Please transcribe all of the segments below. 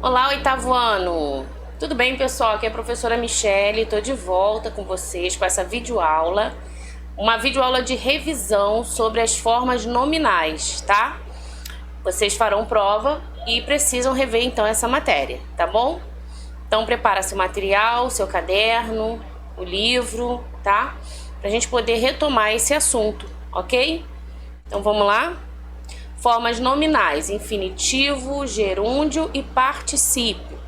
Olá, oitavo ano! Tudo bem, pessoal? Aqui é a professora Michele, estou de volta com vocês com essa videoaula. Uma videoaula de revisão sobre as formas nominais, tá? Vocês farão prova e precisam rever então essa matéria, tá bom? Então prepara seu material, seu caderno, o livro, tá? Pra gente poder retomar esse assunto, ok? Então vamos lá? Formas nominais, infinitivo, gerúndio e particípio.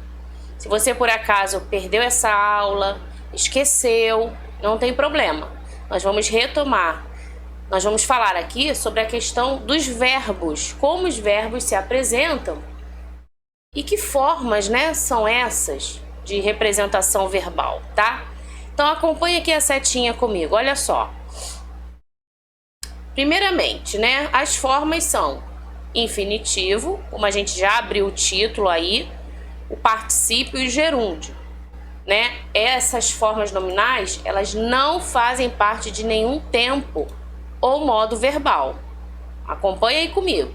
Se você por acaso perdeu essa aula, esqueceu, não tem problema. Nós vamos retomar. Nós vamos falar aqui sobre a questão dos verbos, como os verbos se apresentam e que formas, né, são essas de representação verbal, tá? Então acompanhe aqui a setinha comigo, olha só. Primeiramente, né, as formas são infinitivo, como a gente já abriu o título aí, o particípio e o gerúndio, né? Essas formas nominais, elas não fazem parte de nenhum tempo ou modo verbal. Acompanha aí comigo,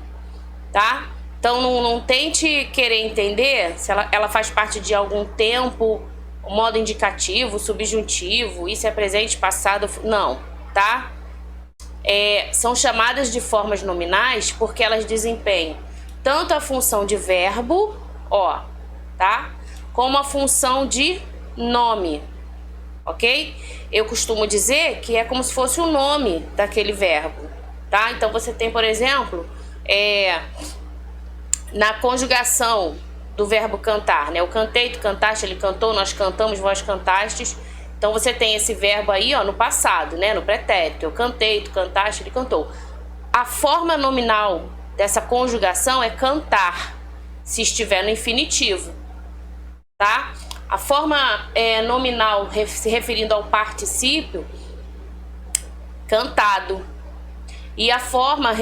tá? Então não tente querer entender se ela faz parte de algum tempo, modo indicativo, subjuntivo, isso é presente, passado, não, tá? São chamadas de formas nominais porque elas desempenham tanto a função de verbo, ó, tá? Como a função de nome, ok? Eu costumo dizer que é como se fosse o nome daquele verbo, tá? Então você tem, por exemplo, na conjugação do verbo cantar, né? Eu cantei, tu cantaste, ele cantou, nós cantamos, vós cantastes. Então você tem esse verbo aí, ó, no passado, né? No pretérito. Eu cantei, tu cantaste, ele cantou. A forma nominal dessa conjugação é cantar, se estiver no infinitivo, tá? A forma nominal se referindo ao particípio, cantado. E a forma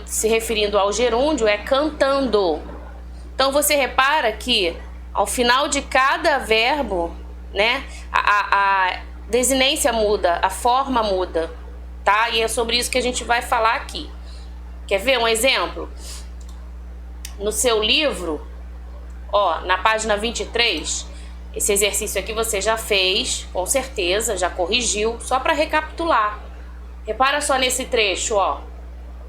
se referindo ao gerúndio é cantando. Então você repara que ao final de cada verbo, né, a desinência muda, a forma muda, tá? E é sobre isso que a gente vai falar aqui. Quer ver um exemplo? No seu livro, ó, na página 23, esse exercício aqui você já fez, com certeza, já corrigiu, só para recapitular. Repara só nesse trecho, ó.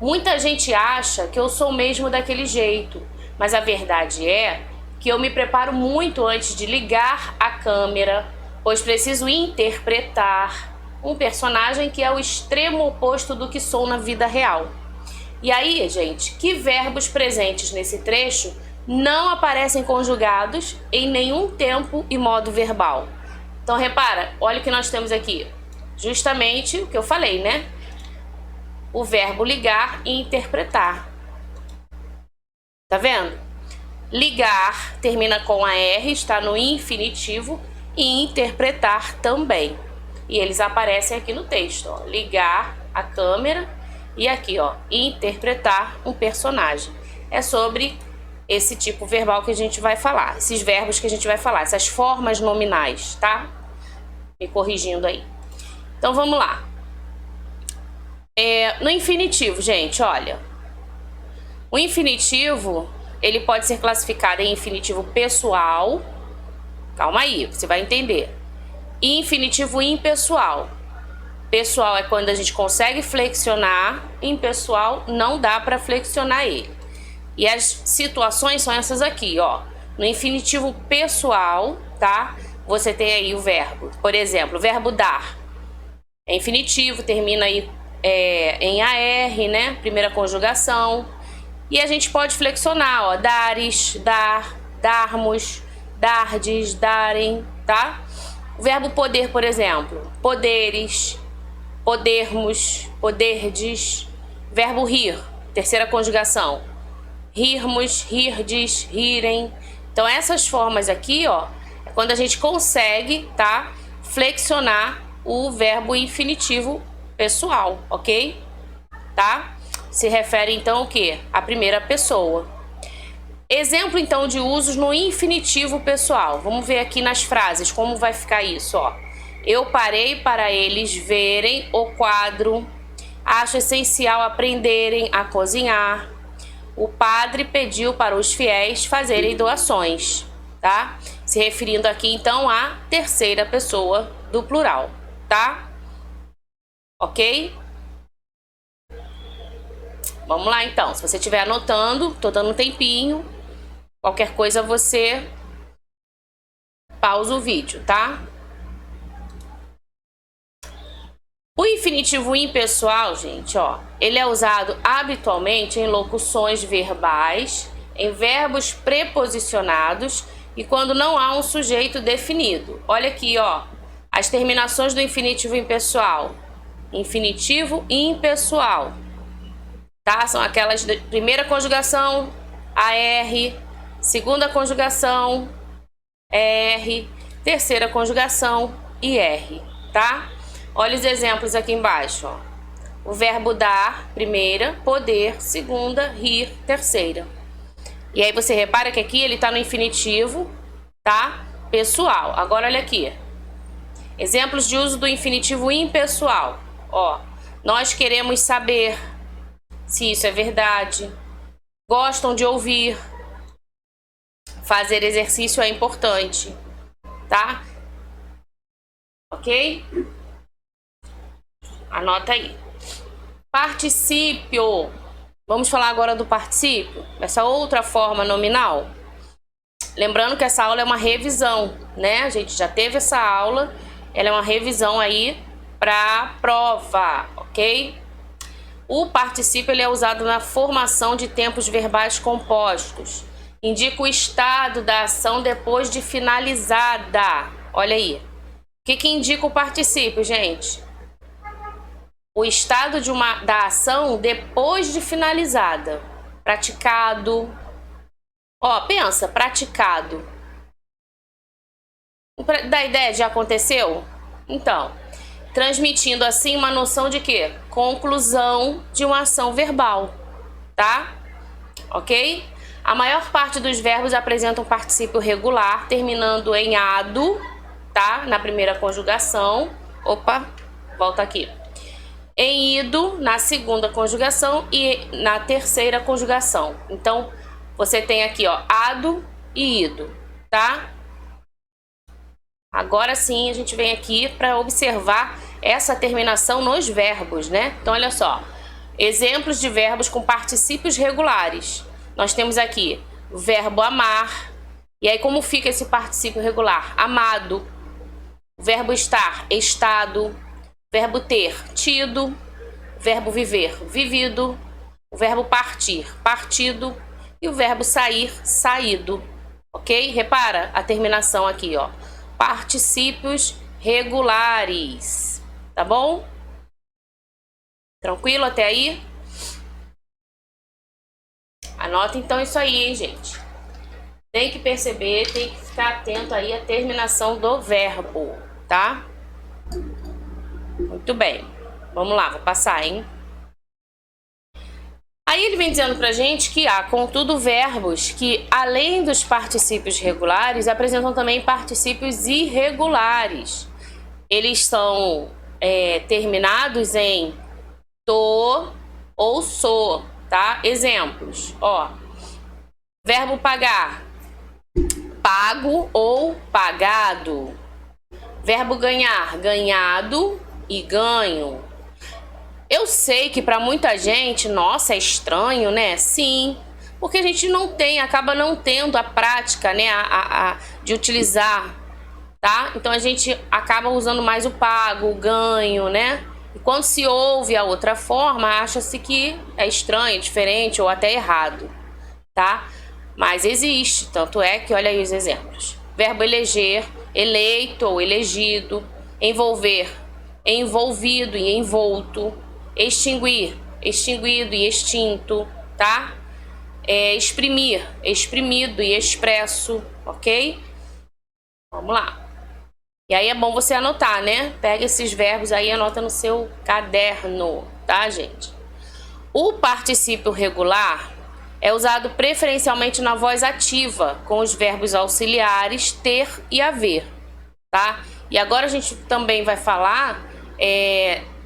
Muita gente acha que eu sou mesmo daquele jeito, mas a verdade é que eu me preparo muito antes de ligar a câmera, pois preciso interpretar um personagem que é o extremo oposto do que sou na vida real. E aí, gente, que verbos presentes nesse trecho não aparecem conjugados em nenhum tempo e modo verbal? Então, repara, olha o que nós temos aqui. Justamente o que eu falei, né? O verbo ligar e interpretar. Tá vendo? Ligar termina com a R, está no infinitivo, e interpretar também. E eles aparecem aqui no texto, ó. Ligar a câmera e aqui, ó, interpretar um personagem. É sobre esse tipo verbal que a gente vai falar, esses verbos que a gente vai falar, essas formas nominais, tá? Me corrigindo aí. Então vamos lá. No infinitivo, gente, olha. O infinitivo, ele pode ser classificado em infinitivo pessoal. Calma aí, você vai entender. E infinitivo impessoal. Pessoal é quando a gente consegue flexionar, impessoal não dá para flexionar ele. E as situações são essas aqui, ó. No infinitivo pessoal, tá? Você tem aí o verbo. Por exemplo, o verbo dar. É infinitivo, termina aí em AR, né? Primeira conjugação. E a gente pode flexionar, ó. Dares, dar, darmos, dardes, darem, tá? O verbo poder, por exemplo. Poderes, podermos, poderdes. Verbo rir, terceira conjugação. Rirmos, rirdes, rirem. Então essas formas aqui, ó, é quando a gente consegue, tá, flexionar o verbo infinitivo pessoal, ok? Tá? Se refere então ao quê? A primeira pessoa. Exemplo então de usos no infinitivo pessoal. Vamos ver aqui nas frases como vai ficar isso, ó. Eu parei para eles verem o quadro. Acho essencial aprenderem a cozinhar. O padre pediu para os fiéis fazerem doações. tá? Se referindo aqui, então, à terceira pessoa do plural, tá? Ok? Vamos lá, então. Se você estiver anotando, tô dando um tempinho. Qualquer coisa, você pausa o vídeo, tá? O infinitivo impessoal, gente, ó, ele é usado habitualmente em locuções verbais, em verbos preposicionados e quando não há um sujeito definido. Olha aqui, ó, as terminações do infinitivo impessoal. Infinitivo impessoal, tá? São aquelas de primeira conjugação, AR, segunda conjugação, R, terceira conjugação, IR, tá? Olha os exemplos aqui embaixo, ó. O verbo dar, primeira, poder, segunda, rir, terceira. E aí você repara que aqui ele tá no infinitivo, tá? Pessoal. Agora olha aqui. Exemplos de uso do infinitivo impessoal. Ó, nós queremos saber se isso é verdade. Gostam de ouvir. Fazer exercício é importante, tá? Ok? Anota aí. Particípio. Vamos falar agora do particípio, essa outra forma nominal. Lembrando que essa aula é uma revisão, né? A gente já teve essa aula, ela é uma revisão aí para prova, ok? O particípio ele é usado na formação de tempos verbais compostos. Indica o estado da ação depois de finalizada. Olha aí. O que indica o particípio, gente? O estado da ação depois de finalizada. Praticado. Ó, pensa, praticado. Dá ideia de já aconteceu? Então, transmitindo assim uma noção de quê? Conclusão de uma ação verbal, tá? Ok? A maior parte dos verbos apresentam particípio regular, terminando em ado, tá? Na primeira conjugação. Opa, volta aqui. Em ido, na segunda conjugação e na terceira conjugação. Então, você tem aqui, ó, ado e ido, tá? Agora sim, a gente vem aqui para observar essa terminação nos verbos, né? Então, olha só. Exemplos de verbos com particípios regulares. Nós temos aqui o verbo amar. E aí, como fica esse particípio regular? Amado. O verbo estar, estado. Verbo ter, tido. Verbo viver, vivido. O verbo partir, partido. E o verbo sair, saído. Ok? Repara a terminação aqui, ó. Particípios regulares. Tá bom? Tranquilo até aí? Anota então isso aí, hein, gente? Tem que perceber, tem que ficar atento aí à terminação do verbo, tá? Muito bem. Vamos lá, vou passar, hein? Aí ele vem dizendo pra gente que há, contudo, verbos que, além dos particípios regulares, apresentam também particípios irregulares. Eles são terminados em tô ou sou, tá? Exemplos, ó. Verbo pagar, pago ou pagado. Verbo ganhar, ganhado e ganho. Eu sei que para muita gente, nossa, é estranho, né? Sim, porque a gente acaba não tendo a prática, né, de utilizar, tá? Então a gente acaba usando mais o pago, o ganho, né? E quando se ouve a outra forma, acha-se que é estranho, diferente ou até errado, tá? Mas existe, tanto é que olha aí os exemplos. Verbo eleger, eleito ou elegido, envolver, envolvido e envolto, extinguir, extinguido e extinto, tá? Exprimir, exprimido e expresso, ok? Vamos lá. E aí é bom você anotar, né? Pega esses verbos aí e anota no seu caderno, tá, gente? O particípio regular é usado preferencialmente na voz ativa, com os verbos auxiliares ter e haver, tá? E agora a gente também vai falar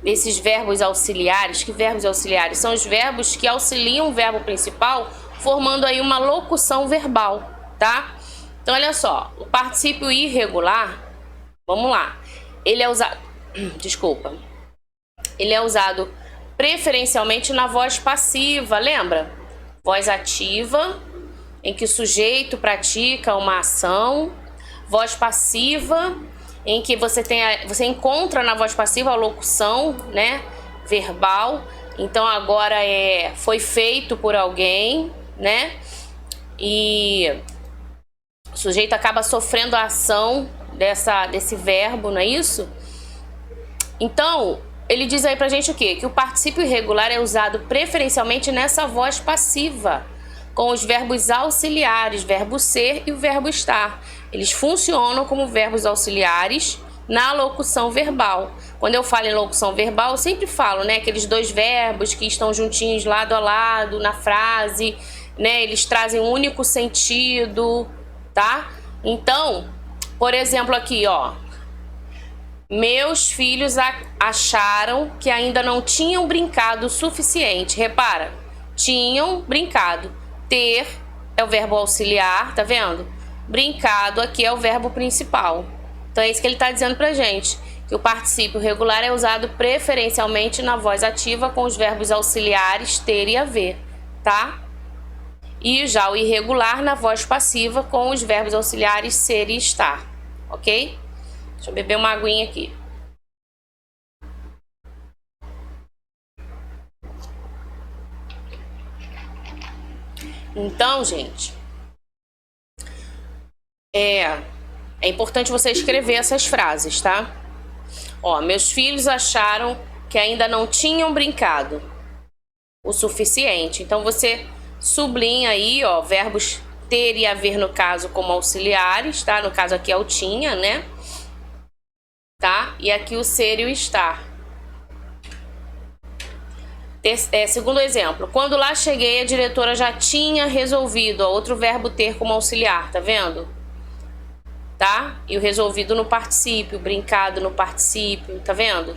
desses verbos auxiliares. Que verbos auxiliares? São os verbos que auxiliam o verbo principal, formando aí uma locução verbal, tá? Então, olha só, o particípio irregular, vamos lá, ele é usado, desculpa, ele é usado preferencialmente na voz passiva, lembra? Voz ativa, em que o sujeito pratica uma ação. Voz passiva, em que você encontra na voz passiva a locução, né, verbal. Então agora foi feito por alguém, né? E o sujeito acaba sofrendo a ação desse verbo, não é isso? Então, ele diz aí pra gente o quê? Que o particípio irregular é usado preferencialmente nessa voz passiva, com os verbos auxiliares, verbo ser e o verbo estar. Eles funcionam como verbos auxiliares na locução verbal. Quando eu falo em locução verbal, eu sempre falo, né, aqueles dois verbos que estão juntinhos lado a lado na frase, né, eles trazem um único sentido, tá? Então, por exemplo aqui, ó, meus filhos acharam que ainda não tinham brincado o suficiente. Repara, tinham brincado. Ter é o verbo auxiliar, tá vendo? Brincado aqui é o verbo principal. Então é isso que ele está dizendo pra gente, que o particípio regular é usado preferencialmente na voz ativa com os verbos auxiliares ter e haver, tá? E já o irregular na voz passiva com os verbos auxiliares ser e estar, ok? Deixa eu beber uma aguinha aqui. Então, gente, é importante você escrever essas frases, tá? Ó, meus filhos acharam que ainda não tinham brincado o suficiente. Então, você sublinha aí, ó, verbos ter e haver no caso como auxiliares, tá? No caso aqui é o tinha, né? Tá? E aqui o ser e o estar. Segundo exemplo, quando lá cheguei, a diretora já tinha resolvido, ó, outro verbo ter como auxiliar, tá vendo? Tá? E o resolvido no particípio, brincado no particípio, tá vendo?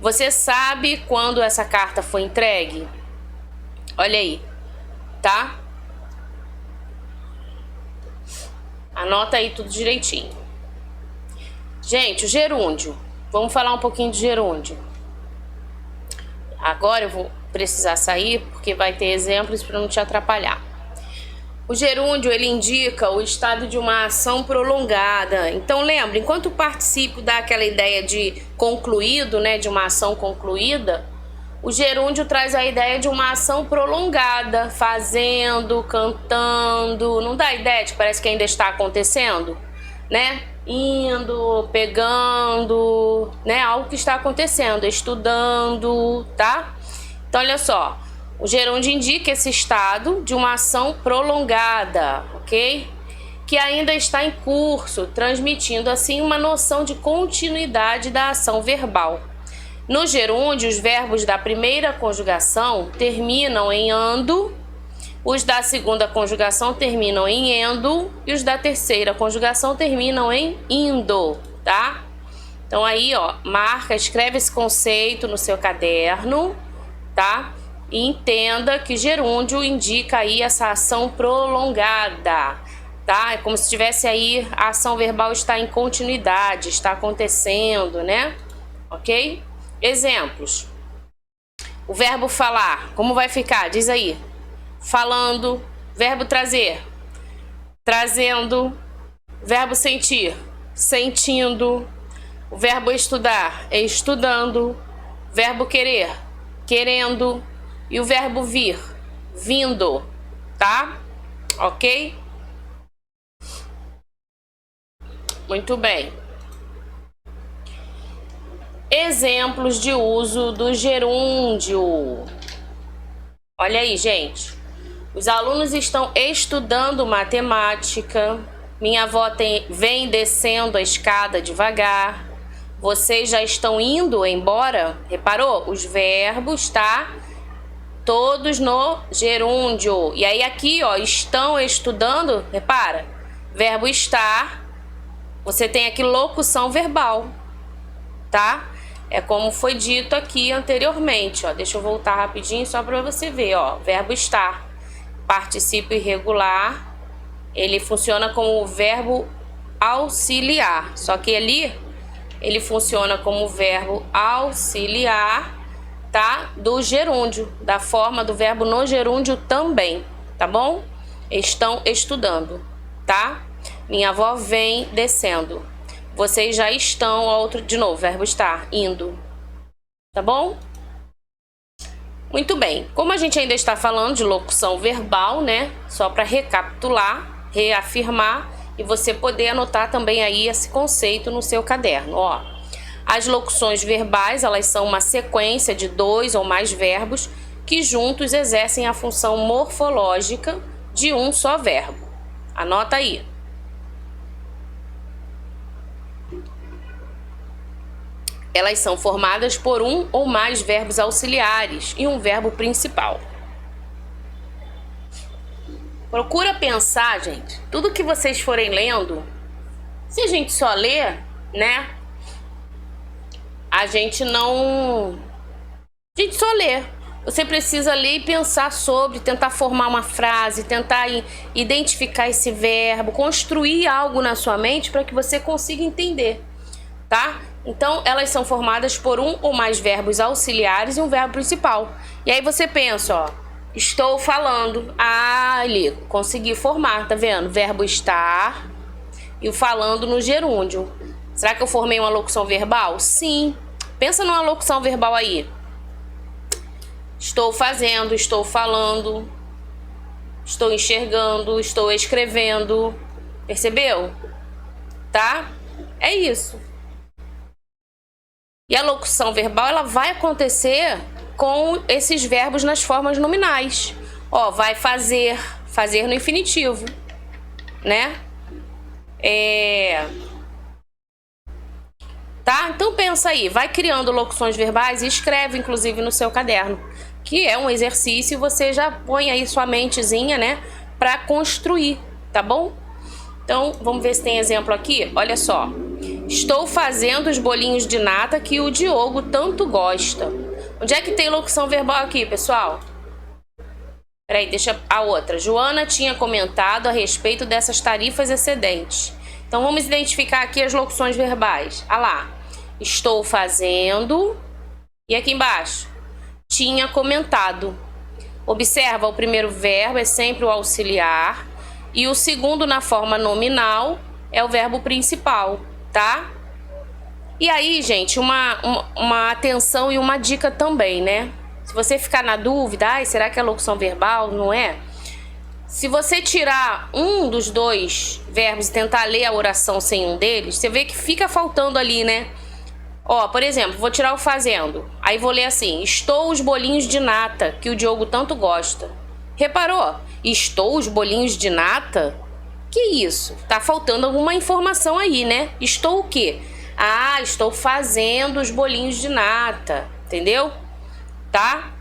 Você sabe quando essa carta foi entregue? Olha aí, tá? Anota aí tudo direitinho. Gente, o gerúndio. Vamos falar um pouquinho de gerúndio. Agora eu vou precisar sair porque vai ter exemplos para não te atrapalhar. O gerúndio, ele indica o estado de uma ação prolongada. Então, lembra, enquanto o particípio dá aquela ideia de concluído, né, de uma ação concluída, o gerúndio traz a ideia de uma ação prolongada, fazendo, cantando. Não dá ideia de que parece que ainda está acontecendo, né? Indo, pegando, né? Algo que está acontecendo, estudando, tá? Então, olha só. O gerúndio indica esse estado de uma ação prolongada, ok? Que ainda está em curso, transmitindo assim uma noção de continuidade da ação verbal. No gerúndio, os verbos da primeira conjugação terminam em ando, os da segunda conjugação terminam em endo e os da terceira conjugação terminam em indo, tá? Então aí, ó, marca, escreve esse conceito no seu caderno, tá? E entenda que gerúndio indica aí essa ação prolongada, tá? É como se tivesse aí a ação verbal está em continuidade, está acontecendo, né? Ok? Exemplos. O verbo falar, como vai ficar? Diz aí. Falando. Verbo trazer. Trazendo. Verbo sentir. Sentindo. O verbo estudar. Estudando. Verbo querer. Querendo. E o verbo vir. Vindo. Tá? Ok? Muito bem. Exemplos de uso do gerúndio. Olha aí, gente. Os alunos estão estudando matemática. Minha avó vem descendo a escada devagar. Vocês já estão indo embora? Reparou? Os verbos, tá? Todos no gerúndio. E aí aqui, ó, estão estudando, repara. Verbo estar. Você tem aqui locução verbal, tá? É como foi dito aqui anteriormente, ó. Deixa eu voltar rapidinho só para você ver, ó. Verbo estar, particípio irregular ele funciona como verbo auxiliar. Só que ali ele funciona como verbo auxiliar, tá? Do gerúndio, da forma do verbo no gerúndio também, tá bom? Estão estudando, tá? Minha avó vem descendo. Vocês já estão, outro de novo, verbo estar, indo. Tá bom? Muito bem. Como a gente ainda está falando de locução verbal, né? Só para recapitular, reafirmar e você poder anotar também aí esse conceito no seu caderno, ó. As locuções verbais, elas são uma sequência de 2 ou mais verbos que juntos exercem a função morfológica de um só verbo. Anota aí. Elas são formadas por um ou mais verbos auxiliares e um verbo principal. Procura pensar, gente, tudo que vocês forem lendo, se a gente só lê, né? A gente só lê. Você precisa ler e pensar sobre, tentar formar uma frase, tentar identificar esse verbo, construir algo na sua mente para que você consiga entender, tá? Então, elas são formadas por um ou mais verbos auxiliares e um verbo principal. E aí você pensa, ó, estou falando. Ah, ali, consegui formar, tá vendo? Verbo estar e o falando no gerúndio. Será que eu formei uma locução verbal? Sim. Pensa numa locução verbal aí. Estou fazendo, estou falando, estou enxergando, estou escrevendo. Percebeu? Tá? É isso. E a locução verbal, ela vai acontecer com esses verbos nas formas nominais. Ó, vai fazer, fazer no infinitivo, né? Tá? Então pensa aí, vai criando locuções verbais e escreve, inclusive, no seu caderno, que é um exercício, você já põe aí sua mentezinha, né, pra construir, tá bom? Então, vamos ver se tem exemplo aqui. Olha só. Estou fazendo os bolinhos de nata que o Diogo tanto gosta. Onde é que tem locução verbal aqui, pessoal? Peraí, deixa a outra. Joana tinha comentado a respeito dessas tarifas excedentes. Então, vamos identificar aqui as locuções verbais. Ah lá. Estou fazendo. E aqui embaixo. Tinha comentado. Observa, o primeiro verbo é sempre o auxiliar. E o segundo, na forma nominal, é o verbo principal, tá? E aí, gente, uma atenção e uma dica também, né? Se você ficar na dúvida, ai, será que é locução verbal? Não é? Se você tirar um dos dois verbos e tentar ler a oração sem um deles, você vê que fica faltando ali, né? Ó, por exemplo, vou tirar o fazendo. Aí vou ler assim, estou os bolinhos de nata que o Diogo tanto gosta. Reparou? Estou os bolinhos de nata? Que isso? Tá faltando alguma informação aí, né? Estou o quê? Ah, estou fazendo os bolinhos de nata. Entendeu? Tá?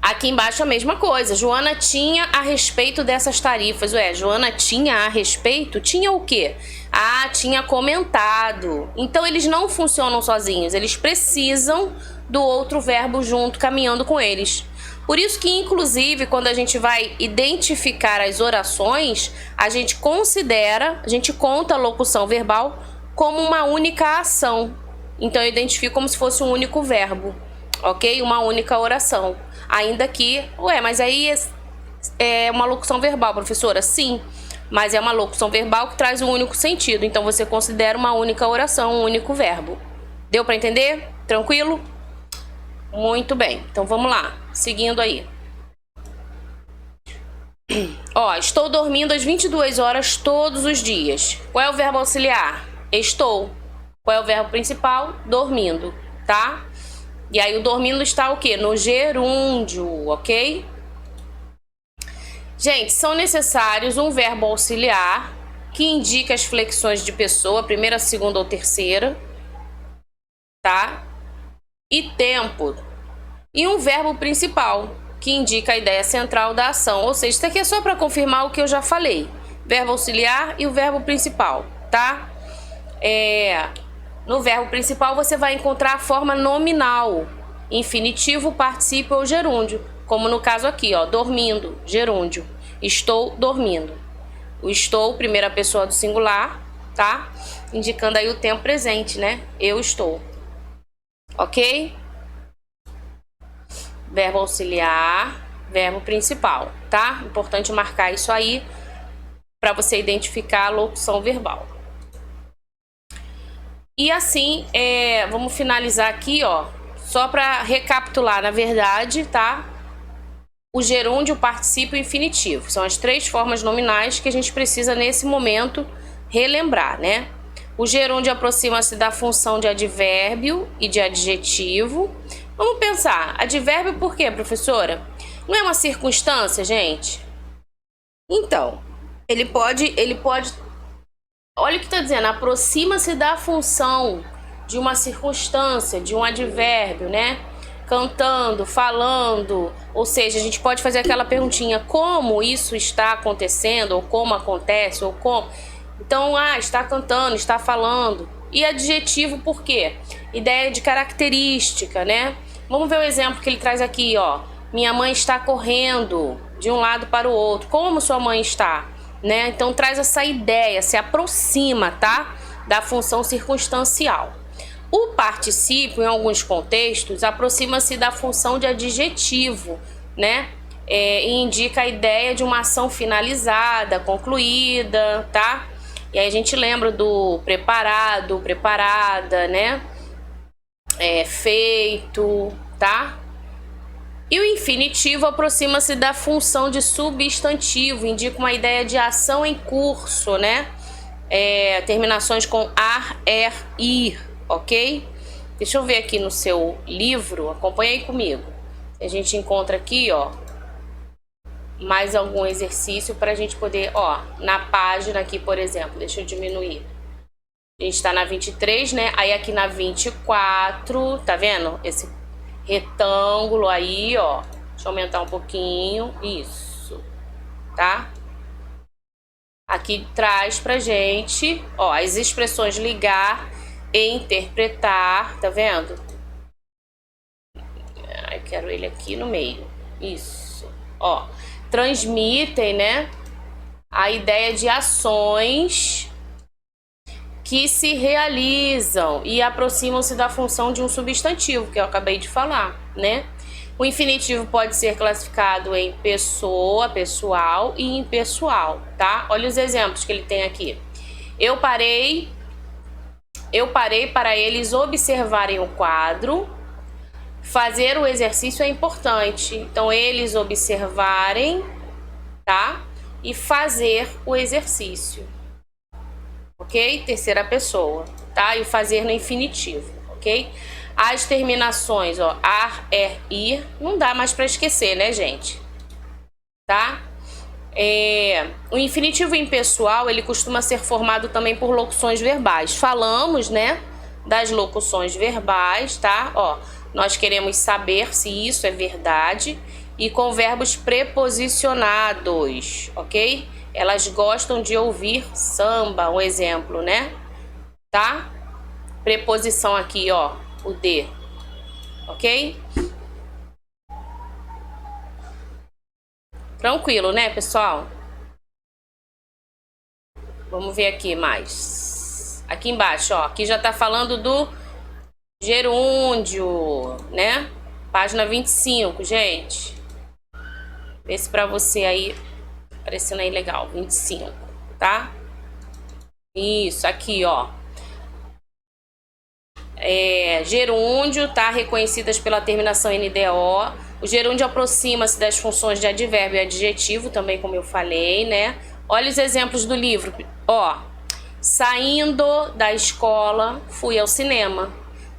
Aqui embaixo a mesma coisa. Joana tinha a respeito dessas tarifas. Ué, Joana tinha a respeito? Tinha o quê? Ah, tinha comentado. Então eles não funcionam sozinhos. Eles precisam do outro verbo junto, caminhando com eles. Por isso que, inclusive, quando a gente vai identificar as orações, a gente conta a locução verbal como uma única ação. Então, eu identifico como se fosse um único verbo, ok? Uma única oração. Ainda que, mas aí é uma locução verbal, professora? Sim, mas é uma locução verbal que traz um único sentido. Então, você considera uma única oração, um único verbo. Deu para entender? Tranquilo? Muito bem, então vamos lá, seguindo aí. Ó, estou dormindo às 22 horas todos os dias. Qual é o verbo auxiliar? Estou. Qual é o verbo principal? Dormindo, tá? E aí o dormindo está o quê? No gerúndio, ok? Gente, são necessários um verbo auxiliar que indica as flexões de pessoa, primeira, segunda ou terceira, tá? E tempo. E um verbo principal, que indica a ideia central da ação. Ou seja, isso aqui é só para confirmar o que eu já falei. Verbo auxiliar e o verbo principal, tá? No verbo principal você vai encontrar a forma nominal. Infinitivo, particípio ou gerúndio. Como no caso aqui, ó, dormindo, gerúndio. Estou dormindo. O estou, primeira pessoa do singular, tá? Indicando aí o tempo presente, né? Eu estou. Ok? Verbo auxiliar, verbo principal, tá? Importante marcar isso aí para você identificar a locução verbal. E assim, vamos finalizar aqui, ó. Só para recapitular, na verdade, tá? O gerúndio, o particípio e o infinitivo. São as três formas nominais que a gente precisa, nesse momento, relembrar, né? O gerúndio aproxima-se da função de advérbio e de adjetivo. Vamos pensar. Advérbio por quê, professora? Não é uma circunstância, gente? Então, ele pode... Olha o que está dizendo. Aproxima-se da função de uma circunstância, de um advérbio, né? Cantando, falando, ou seja, a gente pode fazer aquela perguntinha, como isso está acontecendo, ou como acontece, ou como... Então, está cantando, está falando. E adjetivo por quê? Ideia de característica, né? Vamos ver o exemplo que ele traz aqui, ó. Minha mãe está correndo de um lado para o outro. Como sua mãe está? Né? Então, traz essa ideia, se aproxima, tá? Da função circunstancial. O particípio, em alguns contextos, aproxima-se da função de adjetivo, né? E indica a ideia de uma ação finalizada, concluída, tá? E aí a gente lembra do preparado, preparada, né? Feito, tá? E o infinitivo aproxima-se da função de substantivo, indica uma ideia de ação em curso, né? Terminações com ar, ir, ok? Deixa eu ver aqui no seu livro, acompanha aí comigo. A gente encontra aqui, ó, mais algum exercício para a gente poder, ó, na página aqui, por exemplo, deixa eu diminuir. A gente tá na 23, né? Aí aqui na 24, tá vendo? Esse retângulo aí, ó. Deixa eu aumentar um pouquinho. Isso. Tá? Aqui traz pra gente, ó, as expressões ligar e interpretar, tá vendo? Eu quero ele aqui no meio. Isso. Ó, transmitem, né? A ideia de ações que se realizam e aproximam-se da função de um substantivo, que eu acabei de falar, né? O infinitivo pode ser classificado em pessoa, pessoal e impessoal, tá? Olha os exemplos que ele tem aqui. Eu parei para eles observarem o quadro. Fazer o exercício é importante. Então, eles observarem, tá? E fazer o exercício. Ok? Terceira pessoa, tá? E o fazer no infinitivo, ok? As terminações, ó, ar, ir, não dá mais para esquecer, né, gente? Tá? O infinitivo impessoal, ele costuma ser formado também por locuções verbais. Falamos, né, das locuções verbais, tá? Ó, nós queremos saber se isso é verdade e com verbos preposicionados, ok? Elas gostam de ouvir samba, um exemplo, né? Tá? Preposição aqui, ó, o de, ok? Tranquilo, né, pessoal? Vamos ver aqui mais. Aqui embaixo, ó, aqui já tá falando do gerúndio, né? Página 25, gente. Vê se pra você aí, aparecendo aí legal, 25, tá? Isso, aqui, ó. Gerúndio, tá? Reconhecidas pela terminação NDO. O gerúndio aproxima-se das funções de advérbio e adjetivo, também como eu falei, né? Olha os exemplos do livro, ó. Saindo da escola, fui ao cinema.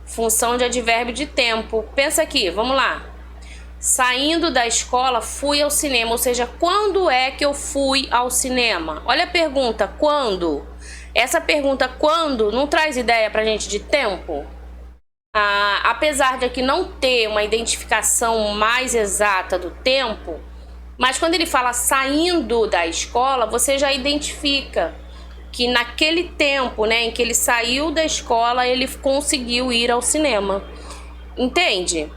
Função de advérbio de tempo. Pensa aqui, vamos lá. Saindo da escola, fui ao cinema. Ou seja, quando é que eu fui ao cinema? Olha a pergunta, quando? Essa pergunta, quando, não traz ideia pra gente de tempo? Apesar de aqui não ter uma identificação mais exata do tempo, mas quando ele fala saindo da escola, você já identifica que naquele tempo, né, em que ele saiu da escola, ele conseguiu ir ao cinema. Entende?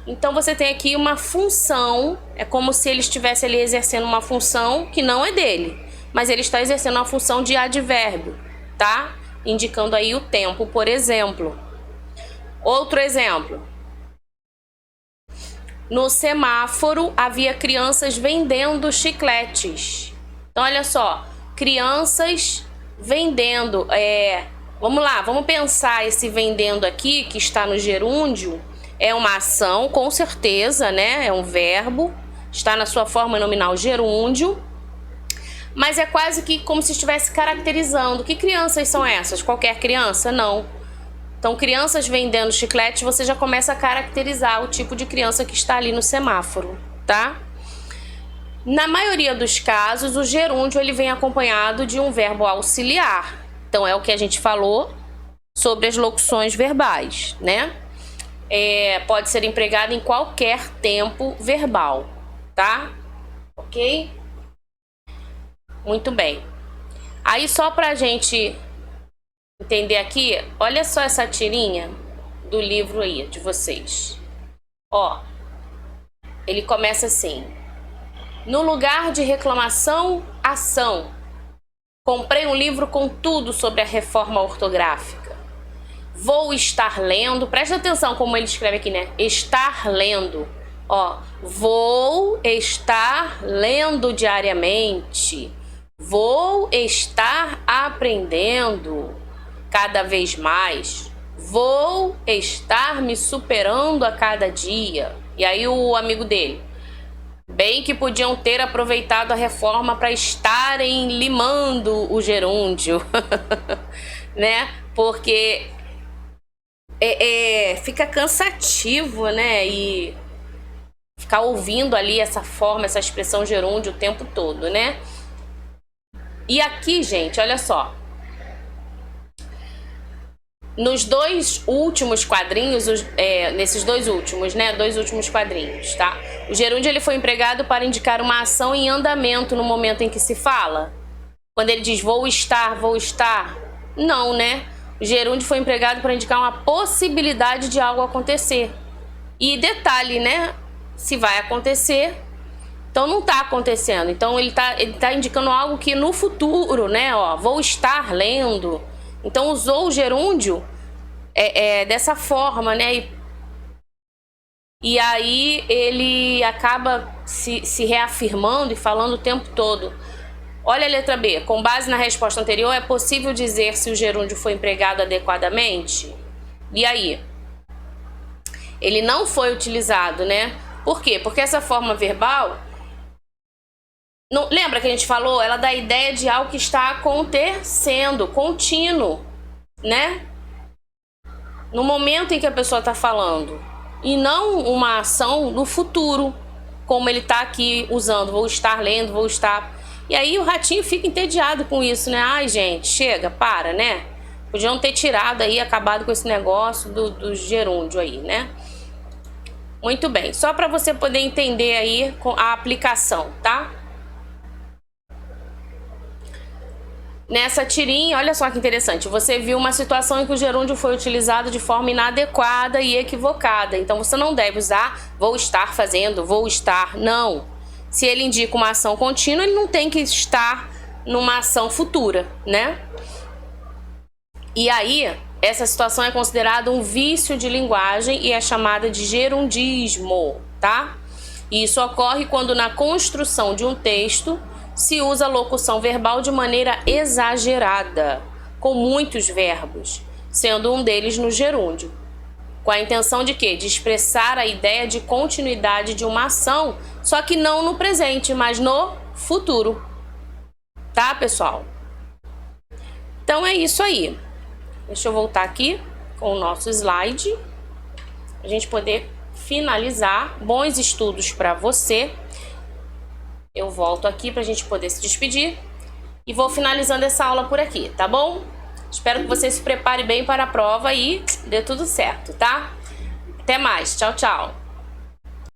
Então você tem aqui uma função, é como se ele estivesse ali exercendo uma função que não é dele. mas ele está exercendo a função de advérbio, tá? Indicando aí o tempo, por exemplo. Outro exemplo. No semáforo havia crianças vendendo chicletes. Então, olha só, crianças vendendo. Vamos lá, vamos pensar esse vendendo aqui, que está no gerúndio. É uma ação, com certeza, né? É um verbo, está na sua forma nominal gerúndio. Mas é quase que como se estivesse caracterizando. Que crianças são essas? Qualquer criança? Não. Então, crianças vendendo chiclete, você já começa a caracterizar o tipo de criança que está ali no semáforo, tá? Na maioria dos casos, o gerúndio ele vem acompanhado de um verbo auxiliar. Então, é o que a gente falou sobre as locuções verbais, né? Pode ser empregado em qualquer tempo verbal, tá? Ok? Muito bem. Aí, só pra gente entender aqui, olha só essa tirinha do livro aí de vocês. Ó, ele começa assim: no lugar de reclamação, ação. Comprei um livro com tudo sobre a reforma ortográfica. Vou estar lendo, presta atenção como ele escreve aqui, né? Estar lendo. Ó, vou estar lendo diariamente. Vou estar aprendendo cada vez mais. Vou estar me superando a cada dia. E aí o amigo dele: bem que podiam ter aproveitado a reforma para estarem limando o gerúndio. Né? Porque fica cansativo, né? E ficar ouvindo ali essa forma, essa expressão gerúndio o tempo todo, né? E aqui, gente, olha só. Nos dois últimos quadrinhos, nesses dois últimos, né? Dois últimos quadrinhos, tá? O gerúndio ele foi empregado para indicar uma ação em andamento no momento em que se fala. Quando ele diz vou estar, não, né? O gerúndio foi empregado para indicar uma possibilidade de algo acontecer. E detalhe, né? Se vai acontecer, então não está acontecendo. Então ele tá indicando algo que no futuro, né? Ó, vou estar lendo. Então usou o gerúndio dessa forma, né? E aí ele acaba se reafirmando e falando o tempo todo. Olha a letra B. Com base na resposta anterior, é possível dizer se o gerúndio foi empregado adequadamente? E aí? Ele não foi utilizado, né? Por quê? Porque essa forma verbal... Não, lembra que a gente falou? Ela dá a ideia de algo que está acontecendo, contínuo, né? No momento em que a pessoa está falando. E não uma ação no futuro, como ele está aqui usando. Vou estar lendo, vou estar... E aí o ratinho fica entediado com isso, né? Ai, gente, chega, para, né? Podiam ter tirado aí, acabado com esse negócio do gerúndio aí, né? Muito bem. Só para você poder entender aí a aplicação, tá? Nessa tirinha, olha só que interessante, você viu uma situação em que o gerúndio foi utilizado de forma inadequada e equivocada. Então você não deve usar vou estar fazendo, vou estar, não. Se ele indica uma ação contínua, ele não tem que estar numa ação futura, né? E aí, essa situação é considerada um vício de linguagem e é chamada de gerundismo, tá? E isso ocorre quando na construção de um texto se usa a locução verbal de maneira exagerada, com muitos verbos, sendo um deles no gerúndio. Com a intenção de quê? De expressar a ideia de continuidade de uma ação, só que não no presente, mas no futuro. Tá, pessoal? Então é isso aí. Deixa eu voltar aqui com o nosso slide, a gente poder finalizar. Bons estudos para você. Eu volto aqui para a gente poder se despedir e vou finalizando essa aula por aqui, tá bom? Espero que você se prepare bem para a prova e dê tudo certo, tá? Até mais. Tchau, tchau.